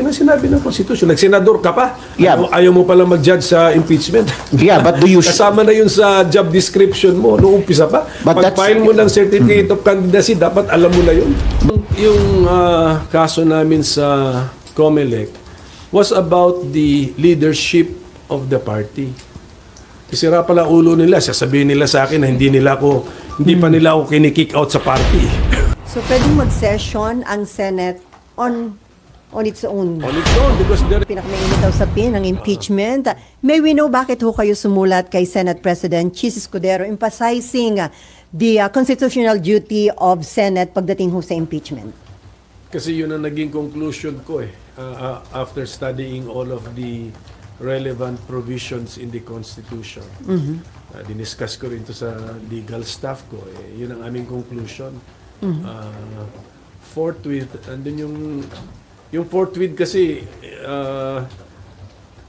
Yan ang sinabi ng Constitution. Nagsenador ka pa. Yeah. Ayaw mo palang mag-judge sa impeachment. Yeah, but do you... Kasama na yun sa job description mo noong umpisa pa. But Pag-file mo ng certificate of candidacy, dapat alam mo na yun. Yung kaso namin sa COMELEC was about the leadership of the party. Isira pala ulo nila. Sasabihin nila sa akin na hindi pa nila ako kinikick out sa party. So, pwedeng mag-session ang Senate on its own. On its own, because Pinakamainit daw sa pin ng impeachment. May we know bakit ho kayo sumulat kay Senate President Chis Escudero emphasizing the constitutional duty of Senate pagdating ho sa impeachment? Kasi yun ang naging conclusion ko after studying all of the relevant provisions in the Constitution. Diniscuss ko rin to sa legal staff ko. Yun ang aming conclusion. Forthwith, andun yung forthwith kasi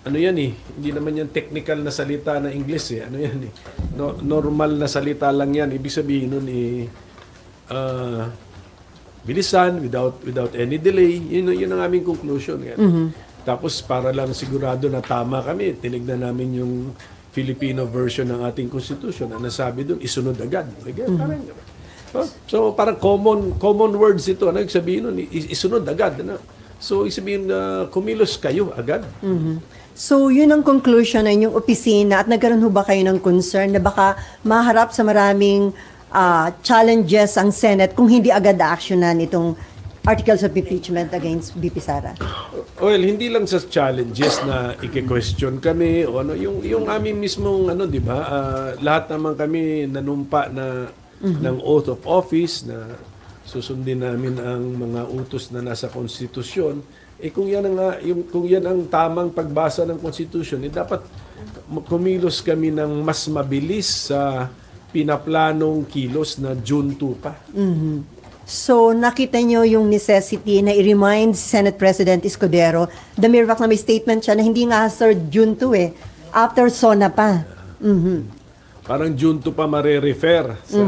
ano yan hindi naman yan technical na salita na English ano yan normal na salita lang yan. Ibig sabihin nun bilisan without any delay. Yun ang aming conclusion. Tapos para lang sigurado na tama kami, tinignan namin yung Filipino version ng ating Constitution. Ang nasabi doon, isunod agad. So parang common words ito. Ano yung sabihin nun? Isunod agad. Ano? So isabihin na kumilos kayo agad. So yun ang conclusion ng inyong opisina at nagkaroon ho ba kayo ng concern na baka maharap sa maraming challenges ang Senate kung hindi agad actionan itong articles of impeachment against VP Sara? Well, hindi lang sa challenges na i-question kami o ano yung aming mismong di ba? Lahat naman kami nanumpa na ng oath of office na susundin namin ang mga utos na nasa konstitusyon. Kung yan ang tamang pagbasa ng konstitusyon, dapat kumilos kami ng mas mabilis sa pinaplanong kilos na June 2 pa. So, nakita nyo yung necessity na i-remind Senate President Escudero, the mere fact na may statement siya na hindi nga sir June 2 after SONA pa. Parang June 2 pa mare-refer sa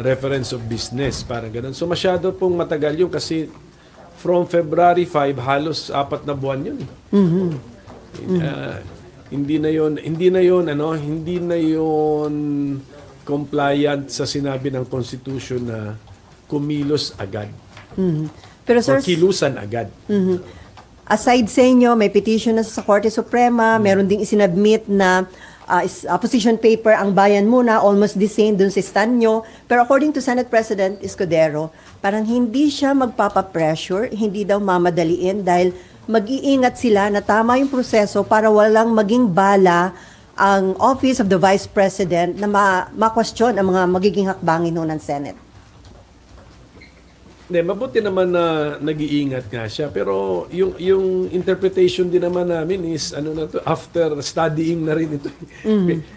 reference of business, parang ganun. So masyado pong matagal yun kasi from February 5 halos 4 na buwan yun. Hindi na yun compliant sa sinabi ng Constitution na kumilos agad. Pero sir, or kilusan agad. Aside sa inyo, may petition na sa Korte Suprema, meron ding isinabmit na position paper ang Bayan Muna, almost the same dun sa stand nyo. Pero according to Senate President Escudero, parang hindi siya magpapapressure, hindi daw mamadaliin dahil mag-iingat sila na tama yung proseso para walang maging bala ang Office of the Vice President na ma-question ang mga magiging hakbangin ng Senate. Mabuti naman na nag-iingat nga siya. Pero yung interpretation din naman namin is after studying na rin ito.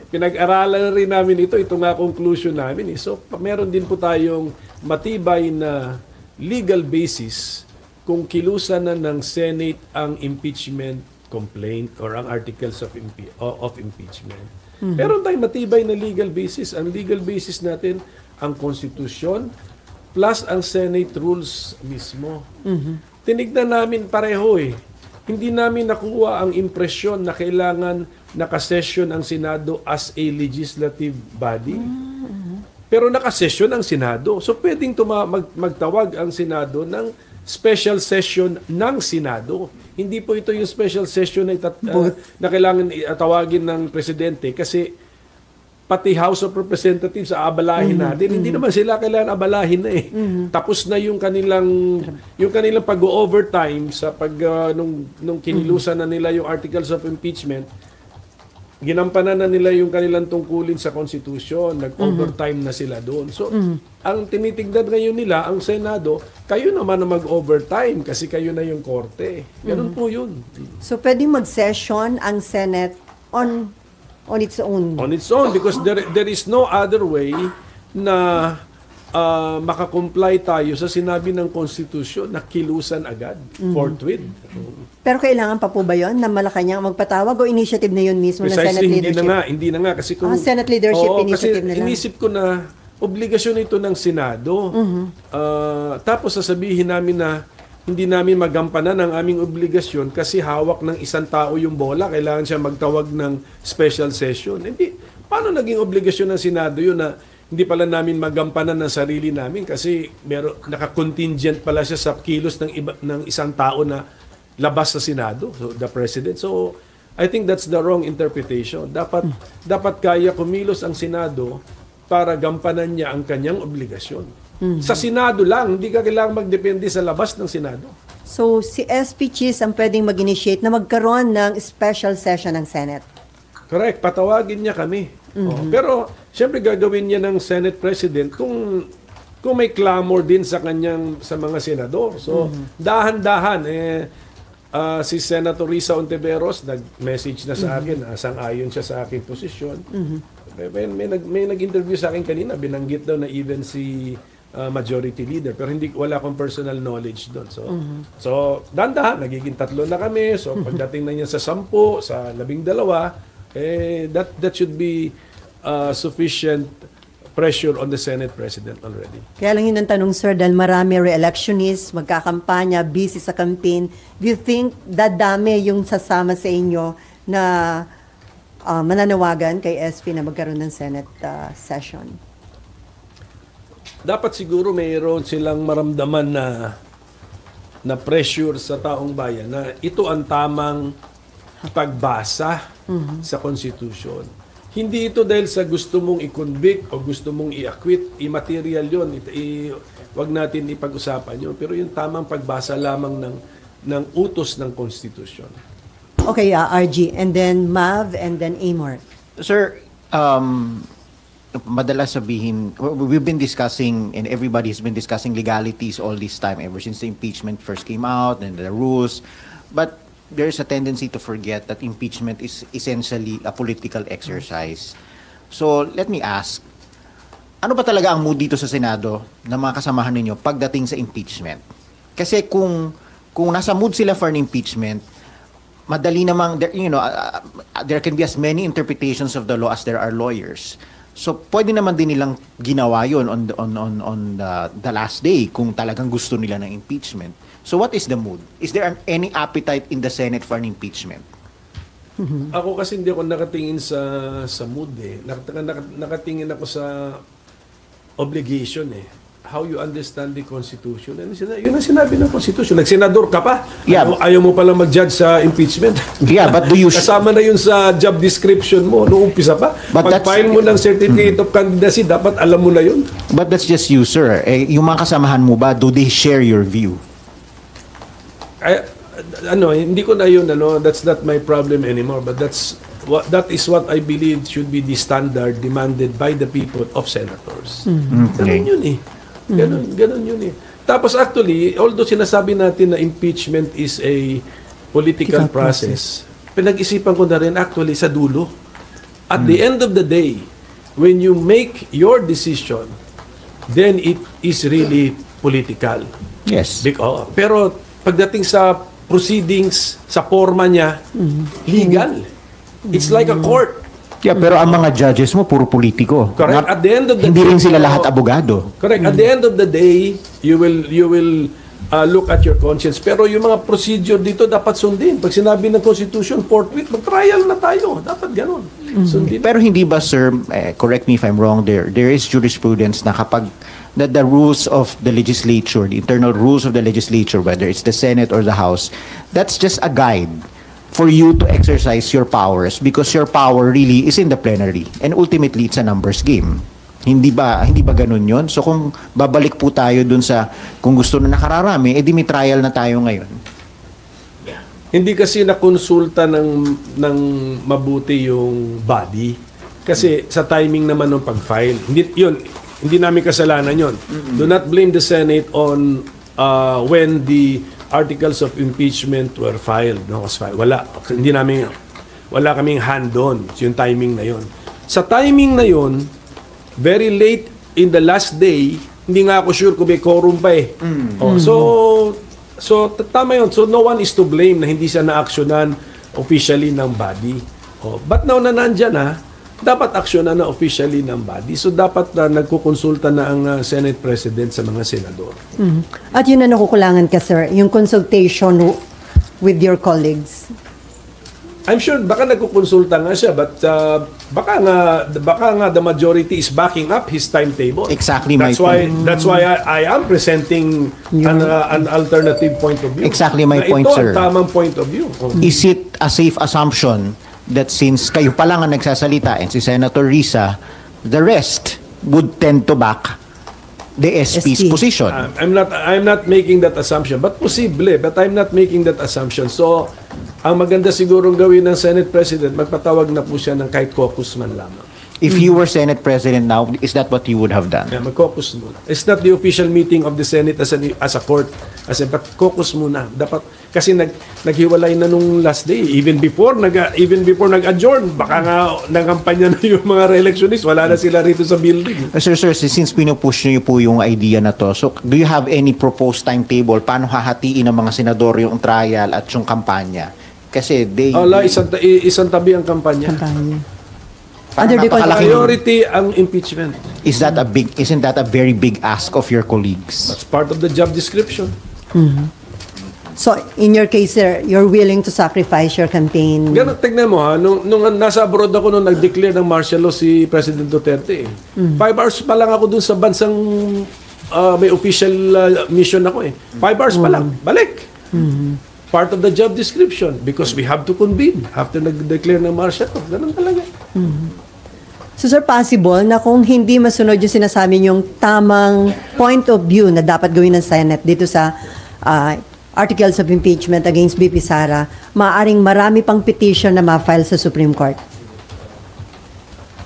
Pinag-aralan na rin namin ito. Ito nga conclusion namin. So meron din po tayong matibay na legal basis kung kilusan na ng Senate ang impeachment complaint or ang articles of impeachment. Meron tayong matibay na legal basis. Ang legal basis natin, ang Constitution, plus ang Senate rules mismo. Tinignan namin pareho Hindi namin nakuha ang impresyon na kailangan nakasession ang Senado as a legislative body. Pero nakasession ang Senado. So pwedeng magtawag ang Senado ng special session ng Senado. Hindi po ito yung special session na kailangan tawagin ng Presidente kasi pati House of Representatives aabalahin natin. Hindi naman sila kailangan abalahin na Tapos na yung kanilang pag-overtime sa nung kinilusan na nila yung articles of impeachment. Ginampanan na nila yung kanilang tungkulin sa Constitution. Nag-overtime na sila doon. So, ang tinitignan ngayon nila, ang Senado, kayo naman na mag-overtime kasi kayo na yung korte. Ganun po yun. So, pwedeng mag-session ang Senate on its own? On its own, because there is no other way na makakomply tayo sa sinabi ng Constitution na kilusan agad, forthwith. Pero kailangan pa po ba yun na Malacanang magpatawag o initiative na yun mismo ng Senate leadership? Hindi na nga. Kasi kung, Senate leadership initiative kasi na lang. inisip ko na obligasyon ito ng Senado. Tapos sasabihin namin na hindi namin magampanan ang aming obligasyon kasi hawak ng isang tao yung bola, kailangan siya magtawag ng special session. Hindi, paano naging obligasyon ng Senado yun na hindi pala namin magampanan ng sarili namin kasi naka-contingent pala siya sa kilos ng isang tao na labas sa Senado, so the President. So, I think that's the wrong interpretation. Dapat kaya kumilos ang Senado para gampanan niya ang kanyang obligasyon. Sa Senado lang, hindi ka kailangang magdepende sa labas ng Senado. So, si SP Cheese ang pwedeng mag-initiate na magkaroon ng special session ng Senate. Correct. Patawagin niya kami. Pero, siyempre gagawin niya ng Senate President kung may clamor din sa mga senador. So, dahan-dahan, si Senator Risa Ontiveros nag-message na sa akin, sang-ayon siya sa aking posisyon. May nag-interview sa akin kanina, binanggit daw na even si majority leader, pero wala akong personal knowledge doon. So dahan-dahan, nagiging 3 na kami. So pagdating na niya sa 10, sa 12, that should be sufficient pressure on the Senate President already. Kaya lang yun ang tanong, sir, dahil marami re-electionists, magkakampanya, busy sa campaign. Do you think dadami yung sasama sa inyo na mananawagan kay SP na magkaroon ng Senate session? Dapat siguro mayroon silang maramdaman na pressure sa taong bayan na ito ang tamang pagbasa sa Constitution. Hindi ito dahil sa gusto mong i-convict o gusto mong i-acquit, immaterial yun. Wag natin ipag-usapan yun. Pero yung tamang pagbasa lamang ng utos ng Constitution. Okay, RG, and then Mav, and then Amor. Sir, madalas sabihin, we've been discussing, and everybody has been discussing legalities all this time, ever since the impeachment first came out, and the rules. But there's a tendency to forget that impeachment is essentially a political exercise. So, let me ask, ano ba talaga ang mood dito sa Senado na mga kasamahan ninyo pagdating sa impeachment? Kasi kung nasa mood sila for an impeachment, madali namang, there can be as many interpretations of the law as there are lawyers. So, pwede naman din nilang ginawa yun on the last day kung talagang gusto nila ng impeachment. So, what is the mood? Is there any appetite in the Senate for an impeachment? Ako kasi hindi ako nakatingin sa mood eh. Nakatingin ako sa obligation eh. How you understand the Constitution. Yun ang sinabi ng Constitution. Nagsenador ka pa. Yeah. Ayaw mo palang mag-judge sa impeachment. Yeah, but do you... Kasama na yun sa job description mo noong umpisa pa. Pag-file mo ng certificate of candidacy, dapat alam mo na yun. But that's just you, sir. Yung mga kasamahan mo ba, do they share your view? Hindi ko na yun, that's not my problem anymore. But that is what I believe should be the standard demanded by the people of senators. Ganun yun eh. Ganun yun eh. Tapos actually, although sinasabi natin na impeachment is a political process, pinag-isipan ko na rin actually sa dulo. At the end of the day, when you make your decision, then it is really political. Yes. Pero pagdating sa proceedings, sa forma niya, legal. It's like a court. Yeah, pero ang mga judges mo, puro politiko. Correct. At the end of the hindi day, rin sila lahat abogado. Correct. At the end of the day, you will look at your conscience. Pero yung mga procedure dito dapat sundin. Pag sinabi ng Constitution, forthwith, mag-trial na tayo. Dapat ganun. Sundin. Pero hindi ba, sir, correct me if I'm wrong, there is jurisprudence na kapag the rules of the legislature, the internal rules of the legislature, whether it's the Senate or the House, that's just a guide for you to exercise your powers because your power really is in the plenary and ultimately it's a numbers game. Hindi ba ganun yon? So kung babalik po tayo dun sa kung gusto na nakararami, edi may trial na tayo ngayon. Hindi kasi nakonsulta ng mabuti yung body kasi sa timing naman ng pag-file. Hindi namin kasalanan yon. Do not blame the Senate on when the articles of impeachment were filed. Wala kaming hand doon. Yung timing na yon. Sa timing na yon, very late in the last day, hindi nga ako sure kung may quorum pa eh. So tama yun. So no one is to blame na hindi siya na-actionan officially ng body. But now na nandyan dapat aksyonan na officially ng body. So dapat nagkukonsulta na ang Senate President sa mga senador. At yun na nakukulangan ka, sir, yung consultation with your colleagues. I'm sure baka nagkukonsulta nga siya, but baka nga the majority is backing up his timetable. Exactly my point. That's why I am presenting an alternative point of view. Exactly my Na point, ito sir. ang tamang point of view. Is it a safe assumption that since kayo pa lang ang nagsasalita and si Senator Risa, the rest would tend to back the SP's SP. position? I'm not making that assumption, but posible, but I'm not making that assumption. So, ang maganda sigurong gawin ng Senate President, magpatawag na po siya ng kahit caucus man lamang. If you were Senate President now, is that what you would have done? Yeah, mag-caucus muna. It's not the official meeting of the Senate as a court, but caucus muna. Dapat kasi naghiwalay na nung last day, even before nag-adjourn, baka nga nangampanya na yung mga re-electionists, wala na sila rito sa building. Sir, since pinupush niyo po yung idea na to, so do you have any proposed timetable? Paano hahatiin ng mga senador yung trial at yung kampanya? Kasi Isang tabi ang kampanya. Under the Priority ang impeachment. Isn't that a very big ask of your colleagues? That's part of the job description. So, in your case, sir, you're willing to sacrifice your campaign? Ganun, tignan mo ha, nung nasa abroad ako nung nag-declare ng martial law si President Duterte. 5 hours pa lang ako dun sa bansang may official mission ako eh. 5 hours pa lang, balik. Part of the job description because we have to convene after nag-declare ng martial law. Ganun talaga. So, sir, possible na kung hindi masunod yung sinasabi yung tamang point of view na dapat gawin ng Senate dito sa articles of impeachment against BP Sara, maaaring marami pang petition na ma-file sa Supreme Court?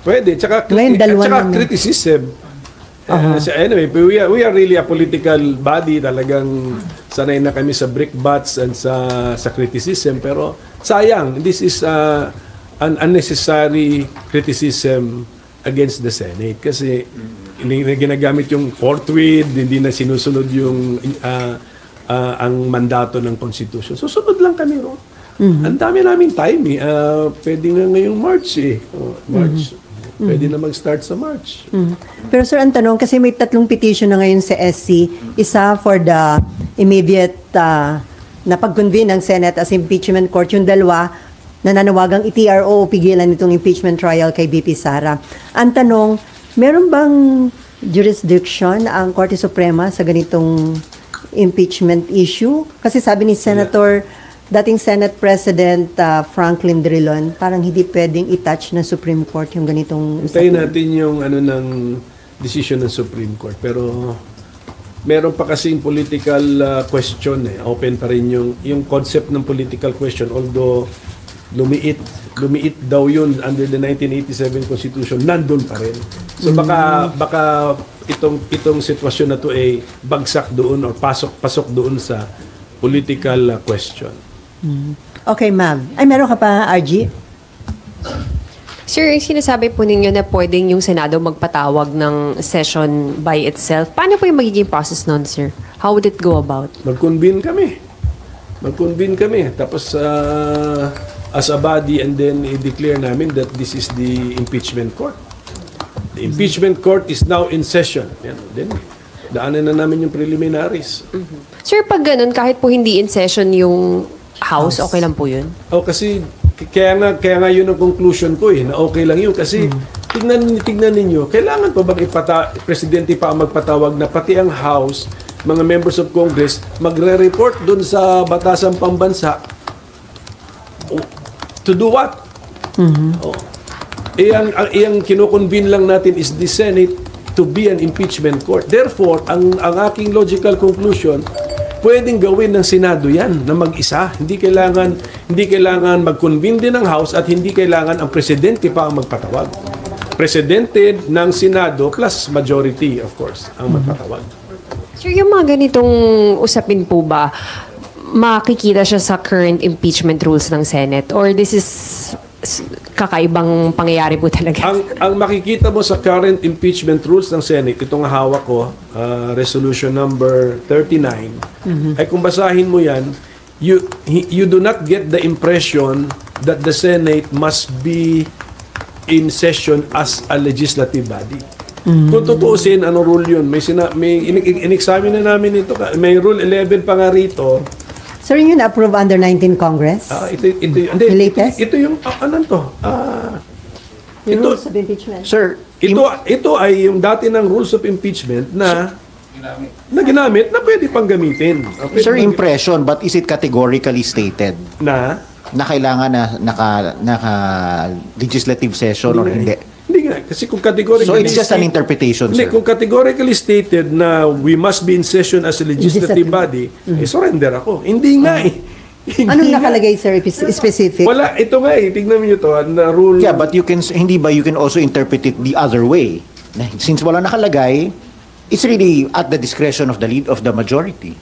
Pwede. Tsaka criticism. Anyway, we are really a political body. Talagang sanay na kami sa brickbats and sa criticism. Pero sayang, this is an unnecessary criticism against the Senate. Kasi ginagamit yung forthwith, hindi na sinusunod yung ang mandato ng Constitution. Susunod lang kami ron. Ang dami namin time eh. Pwede nga ngayong March eh. March. Pwede na mag-start sa March. Pero sir, ang tanong, kasi may 3 petition na ngayon sa SC. Isa for the immediate na pag-convene ng Senate as impeachment court. Yung 2, nananawagang i-TRO o pigilan itong impeachment trial kay BP Sara. Ang tanong, meron bang jurisdiction ang Korte Suprema sa ganitong impeachment issue? Kasi sabi ni dating Senate President Franklin Drilon, parang hindi pwedeng i-touch ng Supreme Court yung ganitong... Hintayin natin yung ng decision ng Supreme Court. Pero meron pa kasing political question eh. Open pa rin yung concept ng political question, although lumiit daw yun under the 1987 Constitution, nandun pa rin. So baka itong sitwasyon na to ay bagsak doon or pasok doon sa political question. Okay, ma'am. Ay, meron ka pa, RG? Sir, sinasabi po ninyo na pwedeng yung Senado magpatawag ng session by itself. Paano po yung magiging process nun, sir? How would it go about? Mag-convene kami. Tapos as a body, and then i-declare namin that this is the impeachment court. The impeachment court is now in session. Yan. Then, daanan na namin yung preliminaries. Sir, pag ganun, kahit po hindi in session yung House, okay lang po yun? Kasi kaya nga yun ang conclusion ko na okay lang yun. Kasi tignan ninyo, kailangan pa bang presidente pa ang magpatawag na pati ang House, mga members of Congress, magre-report dun sa batasang pambansa. To do what? Iyang kinoconvene lang natin is the Senate to be an impeachment court. Therefore, ang aking logical conclusion, pwedeng gawin ng Senado yan na mag-isa. Hindi kailangan mag-convene din ng House at hindi kailangan ang presidente pa ang magpatawag. Presidente ng Senado plus majority, of course, ang magpatawag. Sir, yung mga ganitong usapin po ba, makikita siya sa current impeachment rules ng Senate? Or this is kakaibang pangyayari po talaga? Ang makikita mo sa current impeachment rules ng Senate, itong hawak ko, resolution number 39, ay kung basahin mo yan, you do not get the impression that the Senate must be in session as a legislative body. Kung tutuusin, ano rule yun? May in-examine na namin ito. May Rule 11 pa nga rito. Sir, yun na-approve under 19 Congress? Hindi, The latest? ito yung, ano to? Yung ito, rules of impeachment? Sir, ito ay yung dati ng rules of impeachment na ginamit na pwede pang gamitin. sir, impression, but is it categorically stated Na? na kailangan na naka legislative session or hindi? Hindi nga. Kasi kung categorically... So it's just an interpretation, Hindi, sir. kung categorically stated na we must be in session as a legislative body, surrender ako. Hindi nga eh. Hindi Anong nga. nakalagay, sir, specific? Wala, ito nga eh. Tignan niyo to, na rule... Yeah, but you can you can also interpret it the other way. Since wala nakalagay, it's really at the discretion of the lead of the majority.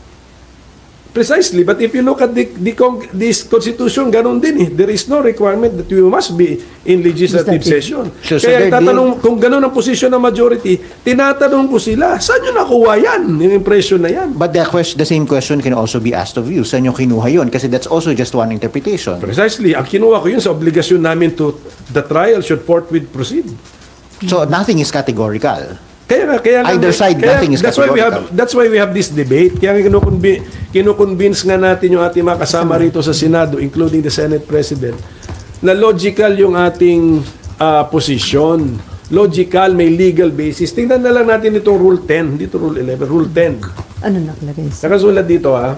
Precisely, but if you look at this constitution, ganun din eh. There is no requirement that we must be in legislative session. So Kaya tatanong, kung ganun ang position ng majority, tinatanong ko sila, saan nyo nakuha yan? Yung impression na yan. But the same question can also be asked of you. Saan yung kinuha yun? Kasi that's also just one interpretation. Precisely, ang kinuha ko yun sa obligasyon namin to the trial should forthwith proceed. So nothing is categorical. Kaya Either side, nothing is that's why we have this debate. Kaya kinukonvince nga natin yung ating mga kasama rito sa Senado, including the Senate President, na logical yung ating position. Logical, may legal basis. Tingnan na lang natin itong Rule 10. Dito Rule 11, Rule 10. Ano nakalagay, sir? Nakasulat dito at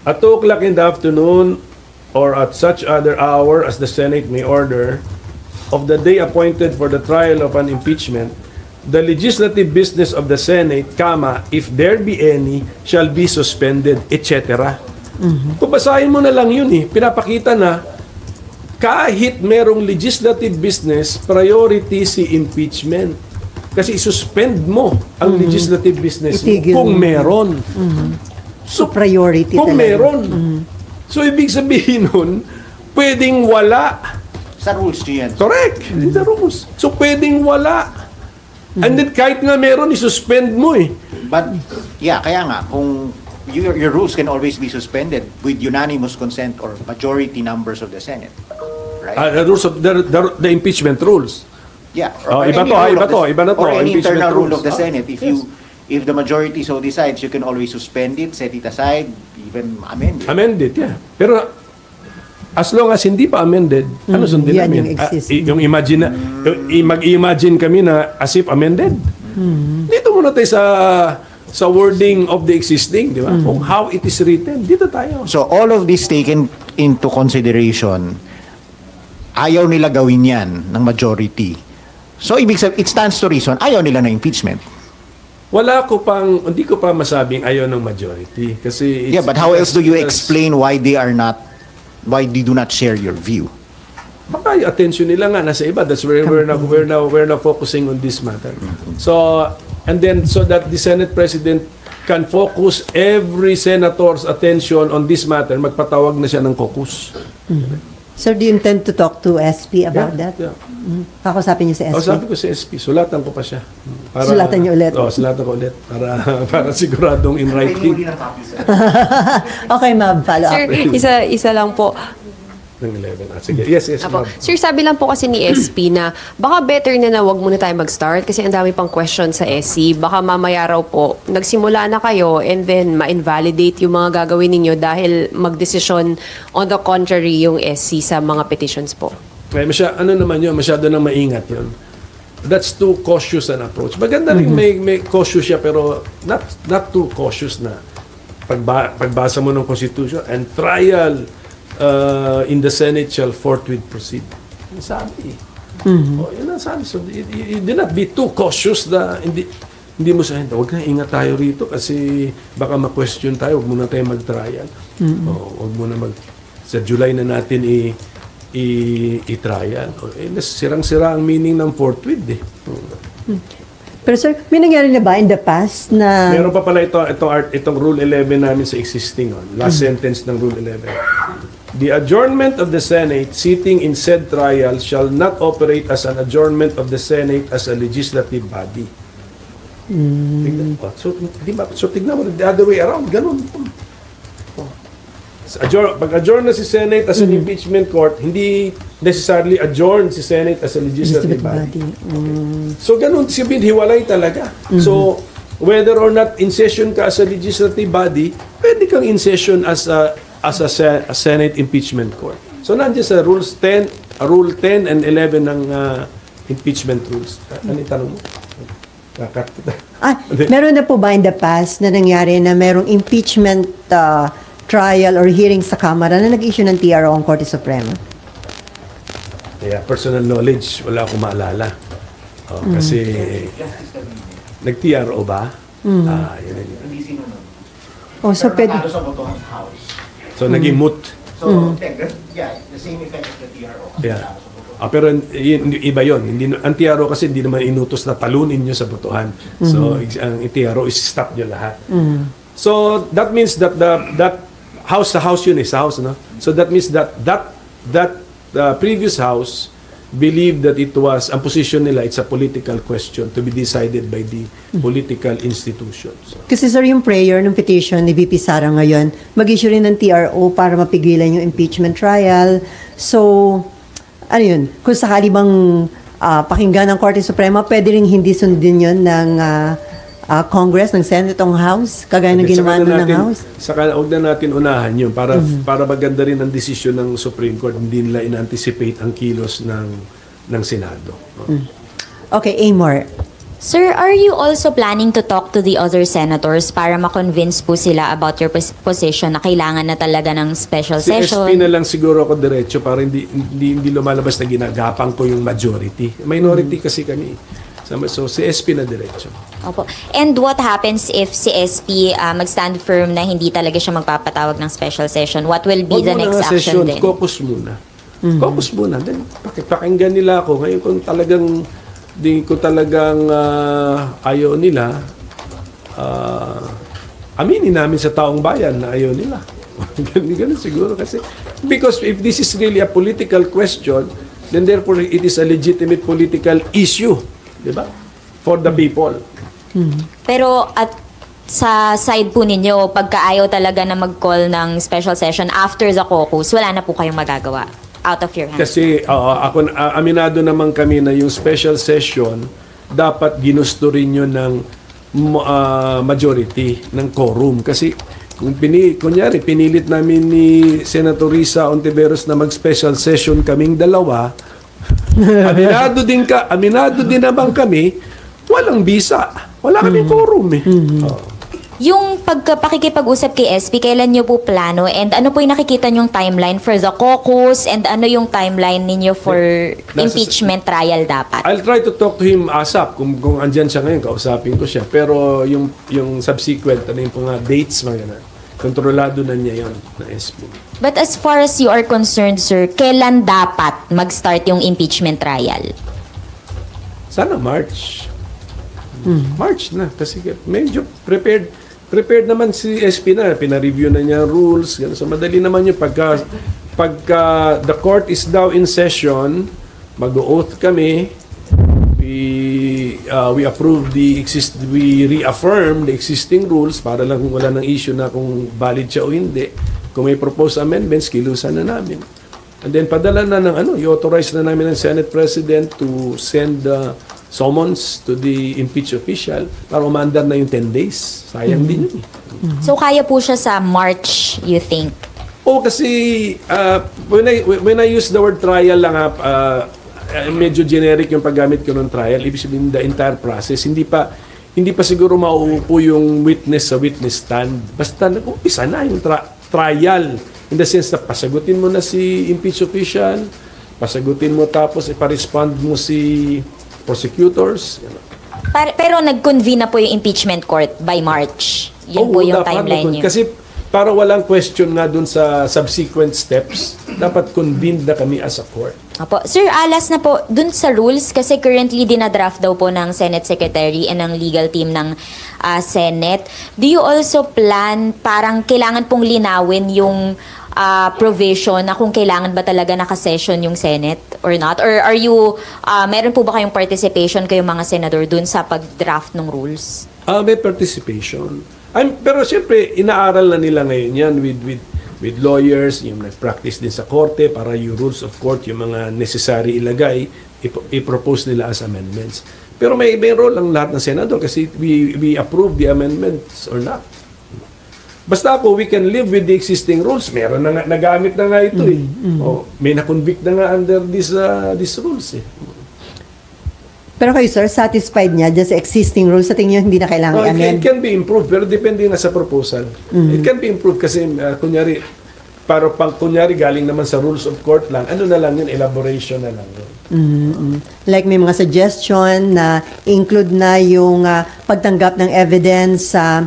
2 o'clock in the afternoon or at such other hour as the Senate may order of the day appointed for the trial of an impeachment, the legislative business of the Senate, if there be any, shall be suspended, etc. Kung basahin mo na lang yun pinapakita na kahit merong legislative business, priority si impeachment. Kasi isuspend mo ang legislative business Itigil kung mo. meron. So, priority Kung talaga. meron. So, ibig sabihin nun, pwedeng wala. Sa rules nyo yan. Correct. The rules. So, pwedeng wala. And then, kahit nga meron, isuspend mo But, yeah, kaya nga, kung your rules can always be suspended with unanimous consent or majority numbers of the Senate. Right? The rules of the impeachment rules. Yeah. iba any to, rule iba of to, the- iba na to, Or any impeachment internal rule rules. of the Senate. Yes. If the majority so decides, you can always suspend it, set it aside, even amend it. Amended, yeah. Pero, as long as hindi pa amended, ano sundin yan namin? yung existing. Yung imagine na, mag-imagine kami na as if amended. Dito muna tayo sa wording of the existing, di ba? Kung how it is written, dito tayo. So all of this taken into consideration, ayaw nila gawin yan ng majority. So ibig sabihin, it stands to reason, ayaw nila na impeachment. Hindi ko pa masabing ayaw ng majority. Kasi Yeah, but how else do you explain why they do not share your view? Baka yung attention nila nga nasa iba. That's where we're now focusing on this matter. So, and then so that the Senate President can focus every senator's attention on this matter, magpatawag na siya ng caucus. Sir, do you intend to talk to SP about that? Yeah. Kakusapin niyo si SP? Sabi ko sa SP, sulatan ko pa siya. Sulatan niyo ulit? Sulatan ko ulit. Para siguradong in writing. Okay, ma'am. Follow up. Sir, isa lang po. Ng 11. Sige. Yes, Apo. ma'am. Sir, sabi lang po kasi ni SP na baka better na wag muna tayo mag-start kasi ang dami pang question sa SC. Baka mamaya raw po, nagsimula na kayo and then ma-invalidate yung mga gagawin ninyo dahil mag-desisyon on the contrary yung SC sa mga petitions po. Masyado nang maingat yun. That's too cautious an approach. Maganda rin may cautious siya pero not too cautious na pagbasa mo ng Constitution and trial in the Senate shall forthwith proceed. Yan sabi. Yan ang sabi. So, you do not be too cautious na hindi mo sabihin, huwag na ingat tayo rito kasi baka ma-question tayo, huwag muna tayo mag-trial. Huwag muna sa July na natin i-trial. Sirang-sira ang meaning ng forthwith Pero sir, may nangyari na ba in the past na... Meron pa pala itong Rule 11 namin sa existing last sentence ng Rule 11. The adjournment of the Senate sitting in said trial shall not operate as an adjournment of the Senate as a legislative body. Tignan mo. So tignan mo, the other way around, ganun. Pag-adjourn na si Senate as an impeachment court, hindi necessarily adjourn si Senate as a legislative body. So, ganun sabihin, hiwalay talaga. So, whether or not in session ka as a legislative body, pwede kang in session as a Senate impeachment court. So, nandiyan sa Rule 10 and 11 ng impeachment rules. Ano yung tanong mo? Meron na po ba in the past na nangyari na merong impeachment trial or hearing sa Kamara na nag-issue ng TRO ang Korte Suprema? Kaya personal knowledge, wala akong maalala. Kasi nag-TRO ba? Yun. So pwede. So naging moot. So, yeah, the same effect as the TRO. Yeah. Pero iba yun. Ang TRO kasi hindi naman inutos na talunin nyo sa botohan. So, ang TRO is stop nyo lahat. So, that means that that house, sa house yun sa house, no? So, that means that previous house believed that it was, ang position nila, it's a political question to be decided by the political institutions. Kasi sir, yung prayer ng petition ni VP Sara ngayon, mag-issue rin ng TRO para mapigilan yung impeachment trial. So, ano yun, kung sakali bang pakinggan ng Korte Suprema, pwede rin hindi sundin yun ng Congress, ng Senate, ng House, kagaya ng ginawa ng House? Saka huwag na natin unahan yun para maganda rin ang desisyon ng Supreme Court, hindi nila in-anticipate ang kilos ng Senado. Okay, Amor. Sir, are you also planning to talk to the other senators para ma-convince po sila about your position na kailangan na talaga ng special Si session? SP na lang siguro ako diretso para hindi lumalabas na ginagapang ko yung majority. Minority kasi kami. So si SP na diretso. Opo. And what happens if si SP mag-stand firm na hindi talaga siya magpapatawag ng special session? What will be the next action then? Caucus muna. Caucus muna. Then pakinggan nila ako. Ngayon kung talagang ayaw nila, aminin namin sa taong bayan na ayaw nila. Ganun siguro kasi. Because if this is really a political question, then therefore it is a legitimate political issue. Diba? For the people. Pero at sa side po ninyo, pagka-ayaw talaga na mag-call ng special session after the caucus, wala na po kayong magagawa out of your hands. Kasi aminado naman kami na yung special session dapat ginusto rin yun ng majority, ng quorum. Kasi kung kunyari, pinilit namin ni Senator Risa Ontiveros na mag-special session kaming dalawa, aminado din naman kami, walang bisa. Wala kaming quorum eh. Yung pakikipag-usap kay SP, kailan nyo po plano? And ano po yung nakikita nyong timeline for the caucus? And ano yung timeline ninyo for impeachment trial dapat? I'll try to talk to him ASAP. Kung andyan siya ngayon, kausapin ko siya. Pero yung subsequent, ano yung mga dates, mga ganun. Kontrolado na niya yon na SP. But as far as you are concerned, sir, kailan dapat mag-start yung impeachment trial? Sana March. March na. Kasi medyo prepared naman si SP na. Pina-review na niya rules. Ganun. So madali naman yung pagka the court is now in session, mag-oath kami, we approve we reaffirm the existing rules para lang wala nang issue na kung valid siya o hindi. Kung may proposed amendments, kilusan na namin. And then padala na ng i-authorize na namin ng Senate President to send summons to the impeached official para umandar na yung 10 days. Sayang din yun eh. So kaya po siya sa March, you think? Kasi when I use the word trial lang medyo generic yung paggamit ko ng trial. Ibig sabihin the entire process. Hindi pa siguro mauupo yung witness sa witness stand. Basta nag-umpisa na yung trial. In the sense na pasagutin mo na si impeached official, pasagutin mo tapos ipa-respond mo si prosecutors. Pero nag-convene na po yung impeachment court by March. Yun po yung timeline niyo. Kasi para walang question nga dun sa subsequent steps, dapat convened na kami as a court. Apo. Sir, alas na po, dun sa rules, kasi currently dinadraft daw po ng Senate Secretary and ng legal team ng Senate. Do you also plan, parang kailangan pong linawin yung provision na kung kailangan ba talaga nakasession yung Senate or not? Or are you, meron po ba kayong participation kayong mga senador dun sa pag-draft ng rules? May participation. Pero siyempre, inaaral na nila ngayon yan with with lawyers, yung nag-practice din sa korte para yung rules of court, yung mga necessary ilagay, i-propose nila as amendments. Pero may role ang lahat ng senador kasi we approve the amendments or not. Basta ako, we can live with the existing rules. Meron na nga, nagamit na nga ito eh. O, may na-convict na nga under these rules eh. Pero kayo, sir, satisfied niya dyan sa existing rules? Sa tingin niyo, hindi na kailangan No, i-amend? it can be improved, pero depende na sa proposal. It can be improved kasi, kunyari, kunyari galing naman sa rules of court lang, ano na lang yun, elaboration na lang yun. Like may mga suggestion na include na yung pagtanggap ng evidence sa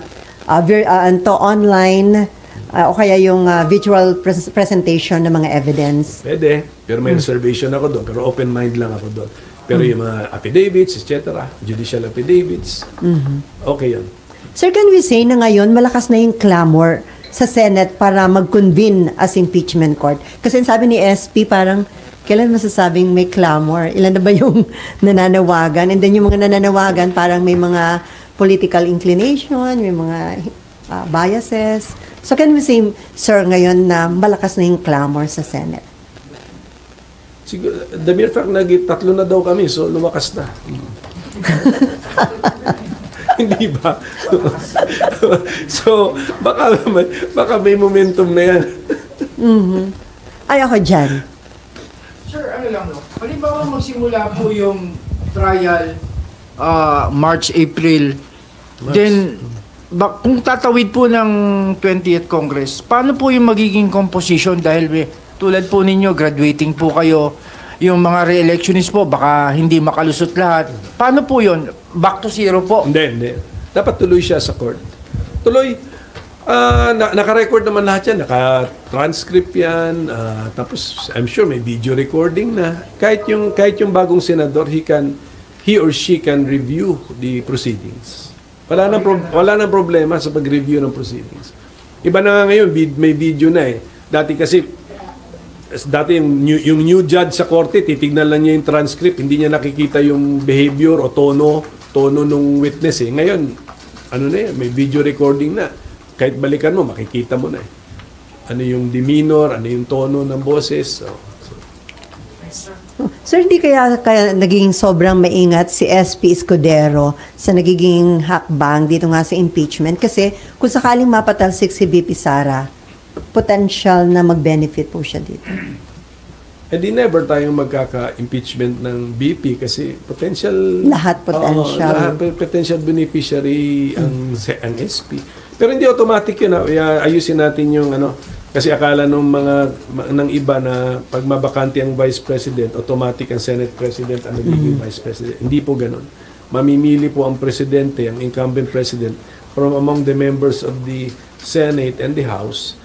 online o kaya yung virtual presentation ng mga evidence. Pwede, pero may reservation ako doon, pero open mind lang ako doon. Pero yung mga affidavits, etc., judicial affidavits, okay yun. Sir, can we say na ngayon malakas na yung clamor sa Senate para mag-convene as impeachment court? Kasi sabi ni SP parang kailan masasabing may clamor? Ilan na ba yung nananawagan? And then yung mga nananawagan parang may mga political inclination, may mga biases. So can we say, sir, ngayon na malakas na yung clamor sa Senate? Siguro, the mere fact na tatlo na daw kami, so lumakas na. Hindi ba? So, baka may momentum na yan. Ay, ako dyan. Sir, ano lang no? Halimbawa magsimula po yung trial March, April. Then, kung tatawid po ng 20th Congress, paano po yung magiging composition? Dahil tulad po ninyo, graduating po kayo, yung mga re-electionists po, baka hindi makalusot lahat. Paano po yun? Back to zero po? Hindi. Dapat tuloy siya sa court. Tuloy. Naka-record naman lahat yan. Naka-transcript yan. Tapos, I'm sure may video recording na. Kahit yung bagong senador, he or she can review the proceedings. Wala nang problema sa pag-review ng proceedings. Iba na nga ngayon, may video na eh. Dati yung new judge sa korte, titignan lang niya yung transcript, hindi niya nakikita yung behavior o tono ng witness eh. Ngayon, ano na yan, may video recording na. Kahit balikan mo, makikita mo na eh. Ano yung demeanor, ano yung tono ng boses. Sir, hindi kaya naging sobrang maingat si SP Escudero sa nagiging hakbang dito nga sa impeachment? Kasi kung sakaling mapatalsik si VP Sara, potential na mag-benefit po siya dito. Eh di never tayong magkaka-impeachment ng BP kasi potential... Lahat potential. Lahat potential beneficiary ang SP. Pero hindi automatic yun. Ayusin natin yung kasi akala ng iba na pag mabakante ang Vice President, automatic ang Senate President ang nagiging Vice President. Hindi po ganun. Mamimili po ang Presidente, ang incumbent President, from among the members of the Senate and the House,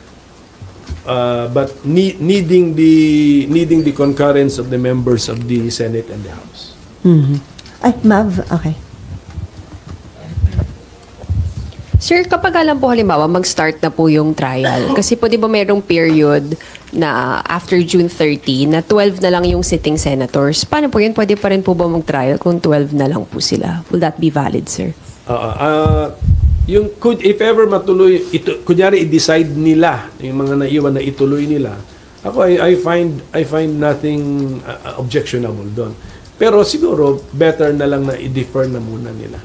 but needing the concurrence of the members of the Senate and the House. Ay, Mav, okay. Sir, kapag alam po halimbawa mag-start na po yung trial, kasi po di ba mayroong period na after June 30 na 12 na lang yung sitting senators. Paano po yun? Pwede pa rin po ba mag-trial kung 12 na lang po sila? Will that be valid, sir? If ever matuloy, kunyari i-decide nila, yung mga naiwan na ituloy nila, ako I find nothing objectionable doon. Pero siguro better na lang na i-defer na muna nila.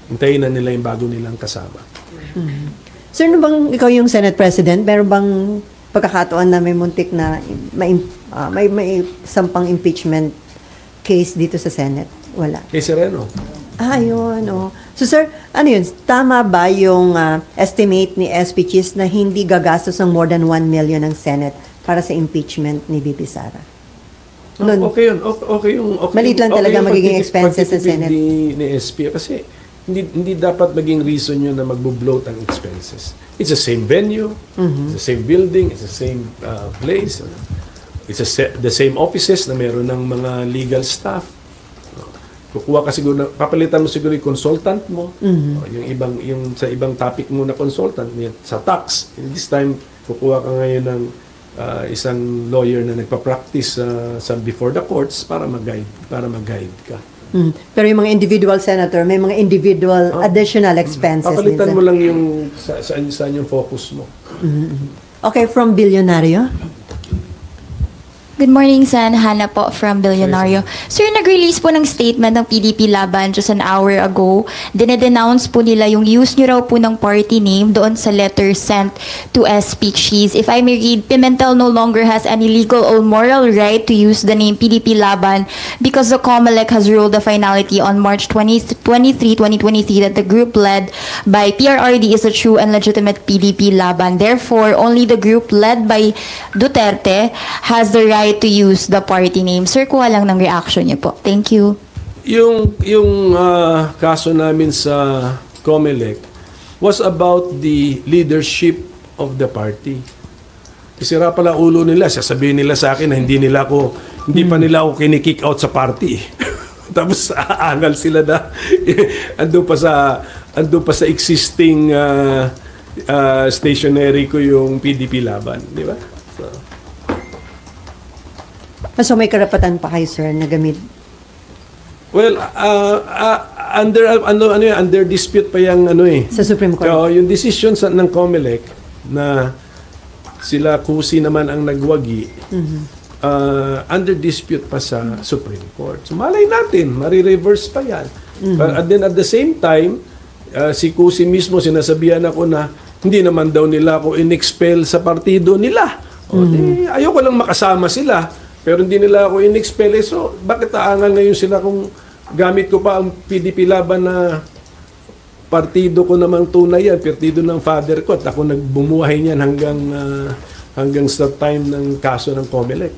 Hintayin na nila yung bago nilang kasama. Sir, bang ikaw yung Senate President, meron bang pagkakataon na may muntik na may sampang impeachment case dito sa Senate? Wala. Kay Sereno. Yun. So sir, ano yun? Tama ba yung estimate ni SP Chis na hindi gagastos ng more than 1 million ng Senate para sa impeachment ni VP Sara? Okay yun. Okay yung... Maliit lang talaga magiging expenses sa Senate. Ni SP kasi hindi dapat maging reason yun na magbo-bloat ang expenses. It's the same venue, it's the same building, it's the same place. It's the same offices na meron ng mga legal staff. Kukuha ka siguro, papalitan mo siguro yung consultant mo. Yung sa ibang topic mo na consultant, sa tax. This time, kukuha ka ngayon ng isang lawyer na nagpa-practice before the courts para mag-guide ka. Pero yung mga individual senator, may mga individual additional expenses. Papalitan mo lang yung saan yung focus mo. Okay, from Billionario. Good morning, Sen. Hannah po from Billionario. Sir, nag-release po ng statement ng PDP Laban just an hour ago. Dinedenounce po nila yung use nyo raw po ng party name doon sa letter sent to SP Cheese. If I may read, Pimentel no longer has any legal or moral right to use the name PDP Laban because the COMELEC has ruled the finality on March 23, 2023 that the group led by PRRD is a true and legitimate PDP Laban. Therefore, only the group led by Duterte has the right to use the party name. Sir, kuha lang ng reaction niyo po. Thank you. Yung kaso namin sa COMELEC was about the leadership of the party. Isira pala ulo nila, sasabihin nila sa akin na hindi pa nila ako kinikick out sa party. Tapos aangal sila na andun pa sa existing stationery ko yung PDP Laban, di ba? So may karapatan pa kayo, sir, na gamit? Well, under dispute pa yung Sa Supreme Court? So, yung decision ng COMELEC na sila kusi naman ang nagwagi, under dispute pa sa Supreme Court. So malay natin, marireverse pa yan. But then at the same time, si kusi mismo sinasabihan ako na hindi naman daw nila ako in-expel sa partido nila. Ayoko lang makasama sila. Pero hindi nila ako in-expel. So, bakit aangal ngayon sila kung gamit ko pa ang PDP Laban na partido ko namang tunay yan, partido ng father ko, at ako nagbumuhay niyan hanggang sa time ng kaso ng COMELEC.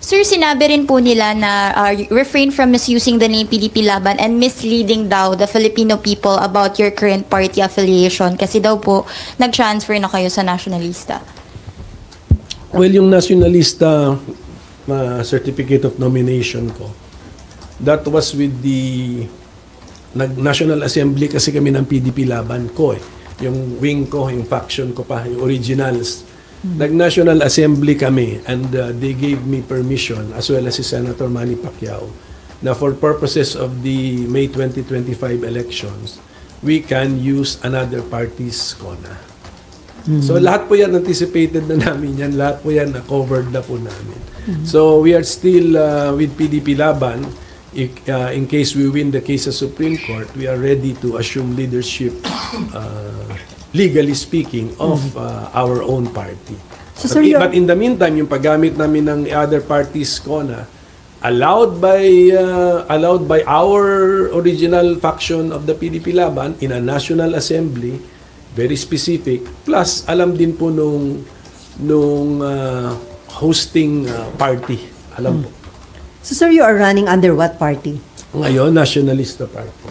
Sir, sinabi rin po nila na refrain from misusing the name PDP Laban and misleading daw the Filipino people about your current party affiliation kasi daw po nag-transfer na kayo sa Nationalista. Well, yung Nationalista certificate of nomination ko, that was with the National Assembly kasi kami ng PDP Laban ko yung wing ko, yung faction ko pa, yung originals. Nag-National Assembly kami and they gave me permission as well as si Senator Manny Pacquiao na for purposes of the May 2025 elections, we can use another party's CONA. So lahat po yan anticipated na namin yan, lahat po yan na-covered na po namin. So we are still with PDP Laban. In case we win the case sa Supreme Court, we are ready to assume leadership, legally speaking, of our own party. So, sir, But in the meantime, yung paggamit namin ng other parties CONA, allowed by our original faction of the PDP Laban in a National Assembly, very specific, plus alam din po nung hosting party. Alam po. So, sir, you are running under what party? Ngayon, Nationalista Party.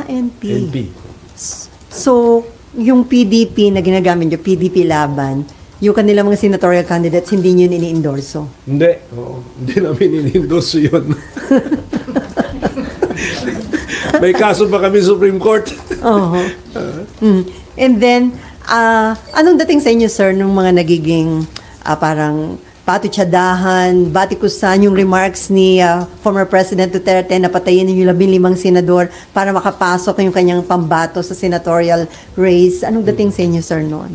NP. NP. So, yung PDP na ginagamit nyo, PDP Laban, yung kanila mga senatorial candidates, hindi nyo ini-endorso? Hindi. Hindi namin ini-endorso yun. May kaso pa kami Supreme Court. And then, anong dating sa inyo, sir, nung mga nagiging parang patutsadahan, batikusan yung remarks ni former President Duterte na patayin yung 15 senador para makapasok yung kanyang pambato sa senatorial race. Anong dating sa inyo, sir, noon?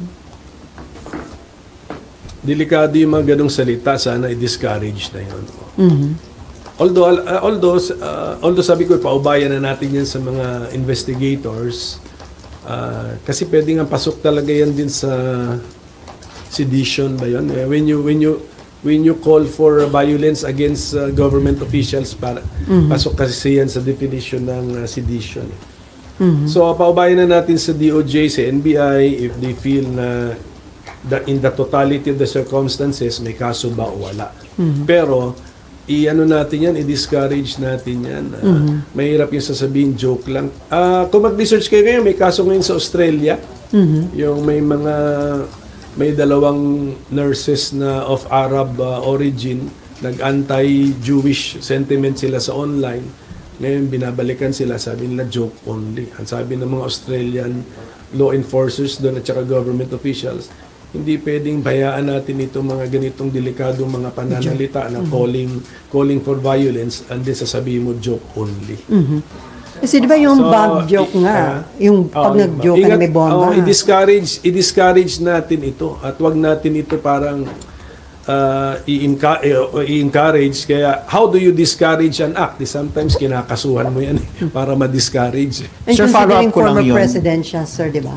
Delikado yung mga ganong salita, sana i-discourage na yun. Although sabi ko, paubayan na natin yan sa mga investigators, kasi pwedeng ang pasok talaga yan din sa sedition ba yun? When you call for violence against government officials, pasok kasi yan sa definition ng sedition. So, paubayan na natin sa DOJ, sa NBI, if they feel na in the totality of the circumstances, may kaso ba o wala. Pero, natin yan, i-discourage natin yan. Mahirap yung sasabihin, joke lang. Kung mag-research kayo ngayon, may kaso ngayon sa Australia. Yung may dalawang nurses na of Arab origin, nag-anti-Jewish sentiment sila sa online. Ngayon, binabalikan sila, sabi nila joke only. Ang sabi ng mga Australian law enforcers doon at saka government officials, hindi pwedeng bayaan natin itong mga ganitong delikadong mga pananalita na calling for violence and then sasabihin mo joke only. Kasi di ba yung So, bomb joke nga, yung pag nag-joke ka na may bomba. I-discourage natin ito at wag natin ito parang i-encourage. Kaya, how do you discourage an act? Sometimes kinakasuhan mo yan para ma-discourage. And Sir, follow-up considering ko lang former yun. president siya, sir, di ba?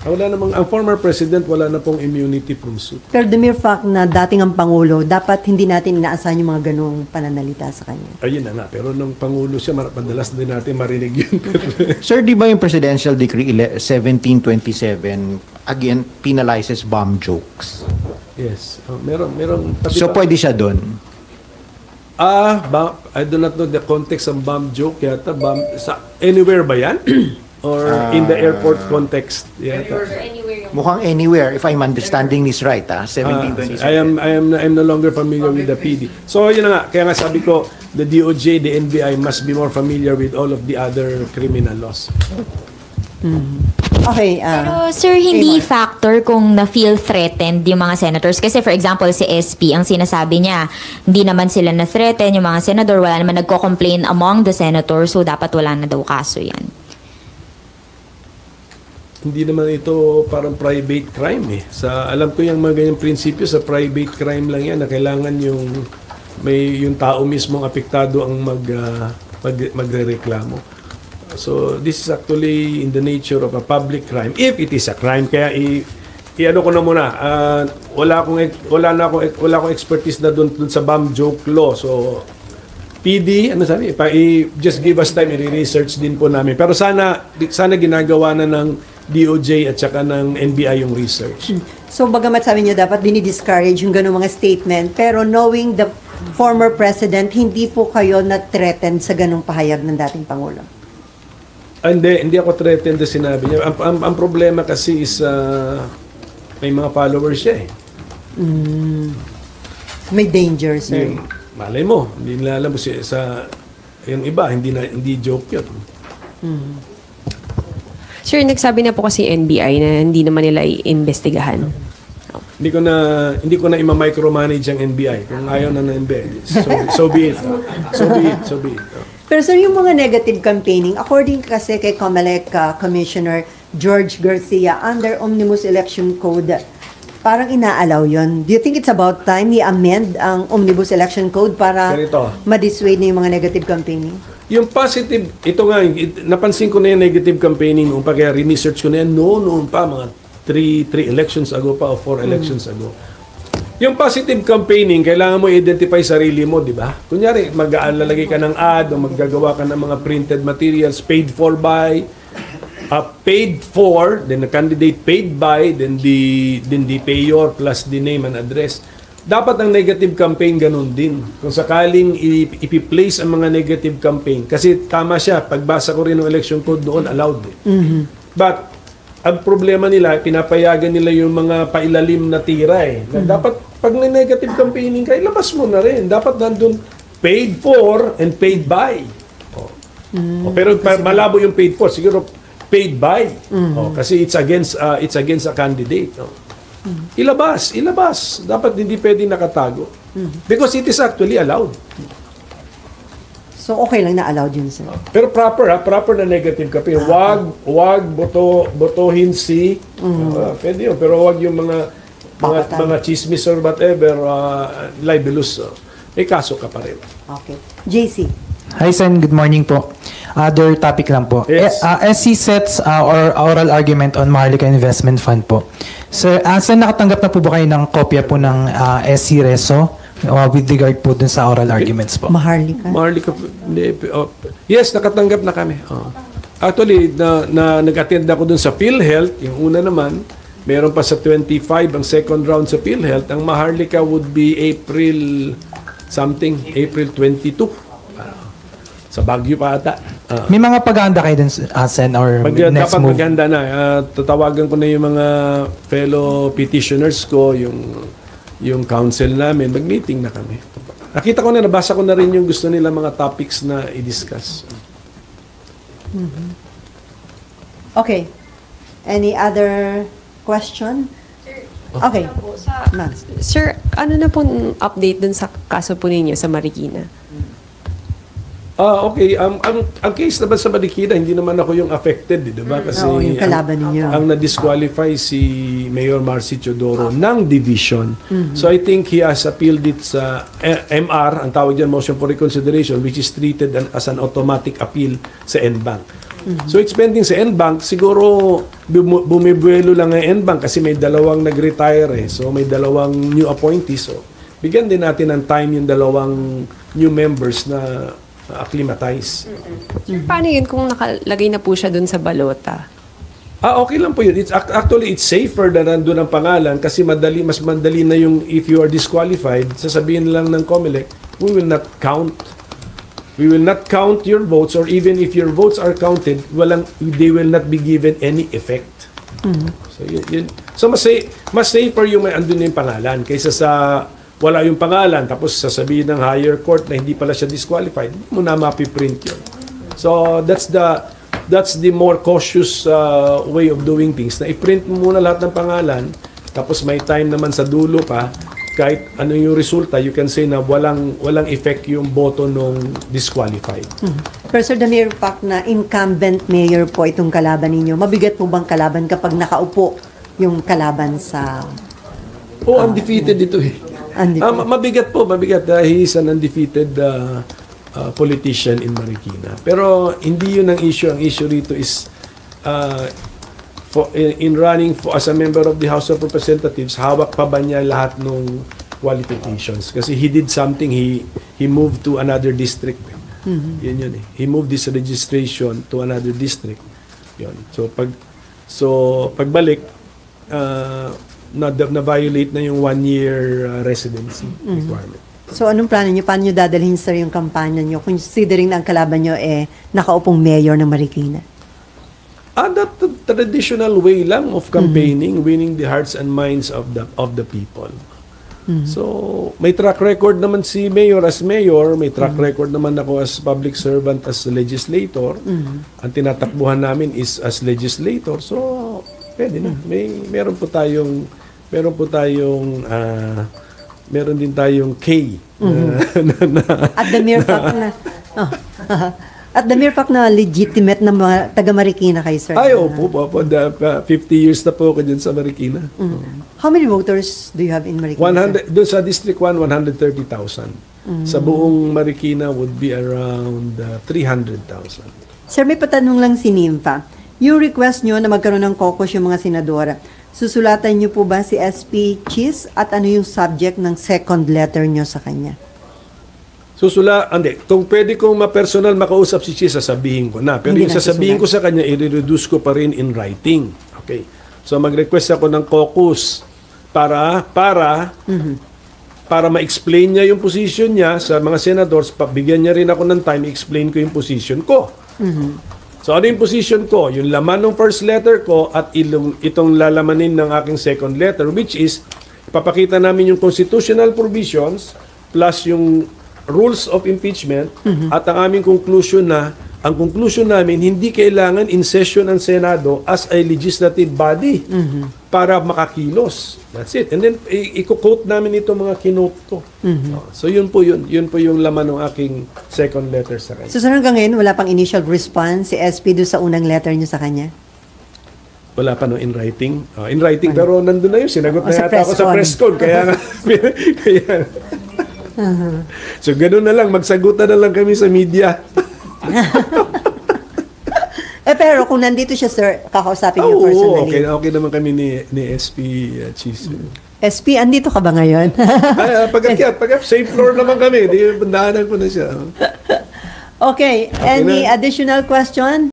Wala namang, ang former president, wala na pong immunity from suit. Pero the mere fact na dating ang Pangulo, dapat hindi natin inaasahan yung mga ganong pananalita sa kanya. Ayun na nga, pero nung Pangulo siya, madalas din natin marinig yun. Sir, di ba yung Presidential Decree 1727 again penalizes bomb jokes? Yes. Meron. So pwede siya doon? I do not know the context ng bomb joke yata. Anywhere ba yan? Or in the airport context yata? Mukhang anywhere, if I'm understanding this right, 1727. I'm no longer familiar with the PD. So yun na nga, kaya nga sabi ko, the DOJ, the NBI must be more familiar with all of the other criminal laws. Okay. Pero sir, hindi factor kung na-feel threatened yung mga senators. Kasi for example, si SP, ang sinasabi niya, hindi naman sila na-threaten, yung mga senador, wala naman nagko-complain among the senators, so dapat wala na daw kaso yan. Hindi naman ito parang private crime eh. Alam ko yung mga ganyang prinsipyo sa private crime lang yan na kailangan yung tao mismo apektado ang magrereklamo. So this is actually in the nature of a public crime if it is a crime. Kaya i-ano ko na muna. Wala akong expertise na doon sa bomb joke law. So PD, just give us time, i-research din po namin. Pero sana ginagawa na ng DOJ at saka ng NBI yung research. So, bagamat sabi niyo dapat dinidiscourage yung ganung mga statement, pero knowing the former president, hindi po kayo na-threatened sa ganung pahayag ng dating Pangulo? Hindi ako threatened na sinabi niya. Ang problema kasi is may mga followers siya eh. May danger, sir. Malay mo, hindi nila alam sa yung iba, hindi joke yun. Sir, nagsabi na po kasi NBI na hindi naman nila iimbestigahan. Hindi ko na ima-micromanage ang NBI. Kung ayaw na ng NBI, so be it. So be it. Pero sir, yung mga negative campaigning, according kasi kay COMELEC Commissioner George Garcia, under Omnibus Election Code, parang inaalaw yon. Do you think it's about time i-amend ang Omnibus Election Code para ma-dissuade na yung mga negative campaigning? Yung positive, ito nga, napansin ko na yung negative campaigning noon pa, kaya research ko na yan noon pa, mga 3 elections ago pa o 4 elections ago. Yung positive campaigning, kailangan mo i-identify sarili mo, di ba? Kunyari, mag-aalalagay ka ng ad o maggagawa ka ng mga printed materials, paid for, then the candidate paid by, then the payor plus the name and address. Dapat ang negative campaign ganun din. Kung sakaling ipi-place ang mga negative campaign, kasi tama siya, pagbasa ko rin ng election code doon, allowed. But, ang problema nila, pinapayagan nila yung mga pailalim na tira eh. Dapat, pag may negative campaigning ka, ilabas mo na rin. Dapat nandun, paid for and paid by. Pero malabo yung paid for. Siguro, paid by. Kasi it's against a candidate. Ilabas. Dapat hindi pwedeng nakatago. Because it is actually allowed. So, okay lang na allowed yun, sir. Pero proper na negative campaign. Wag botohin si pwede yun. Pero wag yung mga chismis or whatever, libelous. May kaso ka pa rin. Okay. JC. Hi, Sen. Good morning po. Other topic lang po. Yes. SC sets or oral argument on Maharlika Investment Fund po. Sir, Sen, nakatanggap na po ba kayo ng kopya po ng SC Reso with regard po dun sa oral arguments po? Maharlika. Yes, nakatanggap na kami. Actually, nag-attend ako dun sa PhilHealth. Yung una naman, meron pa sa 25 ang second round sa PhilHealth. Ang Maharlika would be April 22. Sa Baguio pa ata. May mga paghahanda kayo dun, Sen, or next dapat move? maghanda na. Tatawagan ko na yung mga fellow petitioners ko, yung council namin. Mag-meeting na kami. Nakita ko na, nabasa ko na rin yung gusto nila mga topics na i-discuss. Okay. Any other question? Okay. Ma'am. Sir, ano na pong update dun sa kaso po ninyo sa Marikina? Okay. Ang case naman sa Marikina, hindi naman ako yung affected, di ba? Kasi Oo, yung kalaban ninyo. ang na-disqualify si Mayor Marcy Teodoro ng division. So I think he has appealed it sa MR, ang tawag dyan, motion for reconsideration, which is treated as an automatic appeal sa NBank. So it's pending sa NBank. Siguro bumibuelo lang ang NBank kasi may dalawang nag-retire eh. So may dalawang new appointees. So bigyan din natin ng time yung dalawang new members na acclimatize. Sir, paano yun kung nakalagay na po siya dun sa balota? Okay lang po yun. Actually, it's safer na nandun ang pangalan kasi mas madali na yung if you are disqualified, sasabihin lang ng COMELEC, we will not count. We will not count your votes, or even if your votes are counted, they will not be given any effect. So, yun. So mas safer yung may andun yung pangalan kaysa sa wala yung pangalan tapos sasabihin ng higher court na hindi pala siya disqualified, hindi mo na mapiprint yun. So that's the more cautious way of doing things, na i-print mo muna lahat ng pangalan tapos may time naman sa dulo pa, kahit ano yung resulta, you can say na walang effect yung boto nung disqualified. Pero Sir, the mere fact na incumbent mayor po itong kalaban ninyo, mabigat po bang kalaban kapag nakaupo yung kalaban sa... Undefeated ito eh. Mabigat po, mabigat. He is an undefeated politician in Marikina. Pero hindi yun ang issue. Ang issue rito is in running as a member of the House of Representatives, hawak pa ba niya lahat ng qualifications? Kasi he did something, he moved to another district. Yun eh. He moved his registration to another district. Yun. So pagbalik, na-violate na yung 1-year residency requirement. So anong plano nyo? Paano nyo dadalhin sir yung kampanya nyo? Considering na ang kalaban nyo nakaupong mayor ng Marikina. That traditional way lang of campaigning, winning the hearts and minds of the people. So may track record naman si mayor as mayor, may track record naman ako as public servant, as legislator. Ang tinatakbuhan namin is as legislator. So pwede na. Meron din tayong K At the mere fact na at the mere fact na legitimate na mga taga Marikina kayo, sir. Opo. 50 years na po ako dyan sa Marikina. How many voters do you have in Marikina? Doon sa District 1, 130,000. Sa buong Marikina would be around 300,000. Sir, may patanong lang si Nympha. Yung request nyo na magkaroon ng caucus yung mga senadora, susulatan nyo po ba si SP Chis at ano yung subject ng second letter nyo sa kanya? Kung pwede kong ma-personal makausap si Chis, sasabihin ko na. Pero Hindi yung sasabihin ko sa kanya, i-reduce ko pa rin in writing. Okay. So mag-request ako ng caucus para ma-explain niya yung position niya sa mga senators, bigyan niya rin ako ng time, i-explain ko yung position ko. So ano yung position ko? Yung laman ng first letter ko at itong lalamanin ng aking second letter, which is ipapakita namin yung constitutional provisions plus yung rules of impeachment at ang aming conclusion ang conclusion namin, hindi kailangan in session ang Senado as a legislative body para makakilos. That's it. And then, i-quote namin ito mga kinote ko. So, yun po yung laman ng aking second letter sa kanya. So, sir, hanggang ngayon, wala pang initial response si SP doon sa unang letter niyo sa kanya? Wala pa no in writing. In writing, pero nandun na yun. Sinagot na yata ako sa press con. Kaya so, ganun na lang. Magsagutan na lang kami sa media. Pero kung nandito siya, sir, kakausapin niyo personally. Okay naman kami ni SP Chis. SP, andito ka ba ngayon? Pag same floor naman kami. Di, bandahanan ko na siya. Okay. Any additional question?